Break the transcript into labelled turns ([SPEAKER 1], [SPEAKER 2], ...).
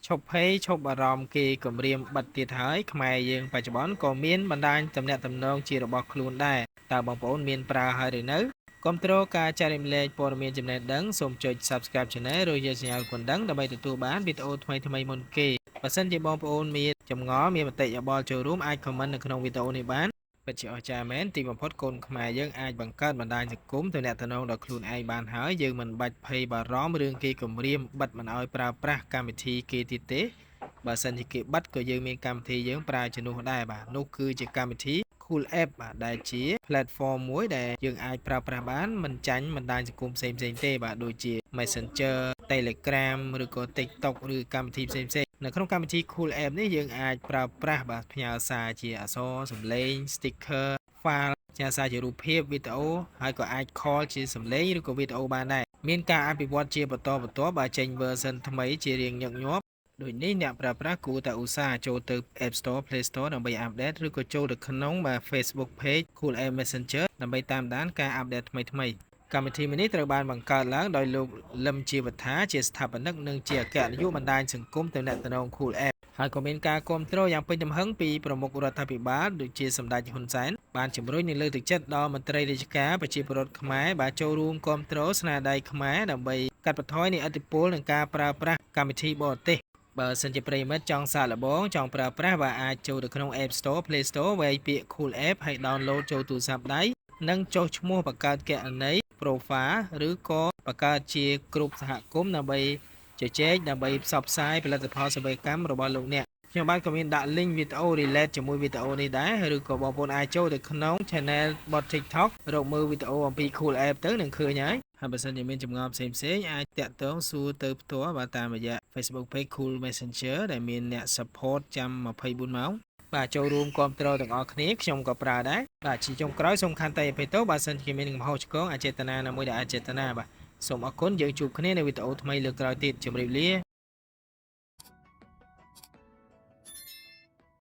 [SPEAKER 1] ឈប់ភ័យឈប់បារម្ភគេគំរាមបិទទៀតហើយខ្មែរយើងបច្ចុប្បន្នក៏មានបណ្ដាញទំនាក់ទំនងជារបស់ខ្លួនដែរតើបងប្អូនមានប្រើហើយឬនៅគាំទ្រការចែករំលែកព័ត៌មានចំណេះដឹងសូមចុច Subscribe Channel ឬយកសញ្ញាកណ្ដឹងដើម្បីទទួលបានវីដេអូថ្មីៗមុនគេបើសិនជាបងប្អូនមានចម្ងល់មានមតិយោបល់ចូលរួមអាច comment នៅក្នុងវីដេអូនេះបានពិតជាអស្ចារ្យមែនទីបំផុតកូនខ្មែរយើងអាចបង្កើតបណ្ដាញសង្គមទំនាក់ទំនងដល់ខ្លួនឯងបានហើយយើងមិនបាច់ភ័យបារម្ភរឿងគេគំរាមបិទមិនឲ្យប្រើប្រាស់កម្មវិធីគេទៀតទេបើសិនជាគេបិទក៏យើងមានកម្មវិធីយើងប្រើជំនួសដែរបាទនោះគឺជាកម្មវិធី Cool App បាទដែលជា platform មួយដែលយើងអាចប្រើប្រាស់បានមិនចាញ់បណ្ដាញសង្គមផ្សេងៗទេបាទដូចជា Messenger Telegram ឬក៏ TikTok ឬកម្មវិធីផ្សេងៗនៅក្នុងកម្មវិធី Cool App នេះយើងអាចប្រើប្រាស់បាទផ្ញើសារជាអក្សរសំឡេង sticker file ផ្ញើសារជារូបភាពវីដេអូហើយក៏អាច call ជាសំឡេងឬក៏វីដេអូបានដែរមានការអភិវឌ្ឍជាបន្តបន្ទាប់បាទចេញ version ថ្មីជារៀងញឹកញាប់ដូចនេះអ្នកប្រើប្រាស់គួរតែឧស្សាហ៍ចូលទៅ App Store Play Store ដើម្បីអាប់ដេតឬក៏ចូលទៅក្នុងបាទ Facebook Page Cool App Messenger ដើម្បីតាមដានការអាប់ដេតថ្មីៗកម្មវិធីមួយនេះត្រូវបានបង្កើតឡើងដោយលោកលឹមជាវត្ថាជាស្ថាបនិកនិងជាអគ្គនាយកបណ្ដាញសង្គមទំនាក់ទំនង Cool App ហើយក៏មានការគាំទ្រយ៉ាងពេញទំហឹងពីប្រមុខរដ្ឋាភិបាលដូចជាសម្ដេចហ៊ុនសែនបានជំរុញនិងលើកទឹកចិត្តដល់មន្ត្រីរាជការប្រជាពលរដ្ឋខ្មែរបានចូលរួមគាំទ្រស្នាដៃខ្មែរដើម្បីកាត់បន្ថយនៃឥទ្ធិពលនិងការប្រើប្រាស់កម្មវិធីបរទេសបើសិនជាប្រិយមិត្តចង់សាកល្បងចង់ប្រើប្រាស់បាទអាចចូលទៅក្នុង App Store Play Store វាយពាក្យ Cool App ហើយ download ចូលទូរស័ព្ទដៃនិងចុះឈ្មោះបង្កើតគណនី profile ឬក៏បង្កើតជាក្រុមសហគមន៍ដើម្បីជជែកដើម្បីផ្សព្វផ្សាយផលិតផលសេវាកម្មរបស់លោកអ្នកខ្ញុំបាទក៏មានដាក់ link វីដេអូ relate ជាមួយវីដេអូនេះដែរឬក៏បងប្អូនអាចចូលទៅក្នុង channel បទ TikTok រកមើលវីដេអូអំពី Cool App ទៅនឹងឃើញហើយបើសិនជាមានចម្ងល់ផ្សេងៗអាចតាក់ទងសួរទៅផ្ទាល់បាទតាមរយៈ Facebook Page Cool Messenger ដែលមានអ្នក support ចាំ24ម៉ោងបាទចូលរួមគាំទ្រទាំងអស់គ្នាខ្ញុំក៏ប្រើដែរបាទជាចុងក្រោយសូមខន្តីអភ័យទោសបើសិនជាមានកំហុសឆ្គងអចេតនាណាមួយដែលអចេតនាបាទសូមអរគុណយើងជួបគ្នានៅវីដេអូថ្មីលើកក្រោយទៀតជម្រាបលា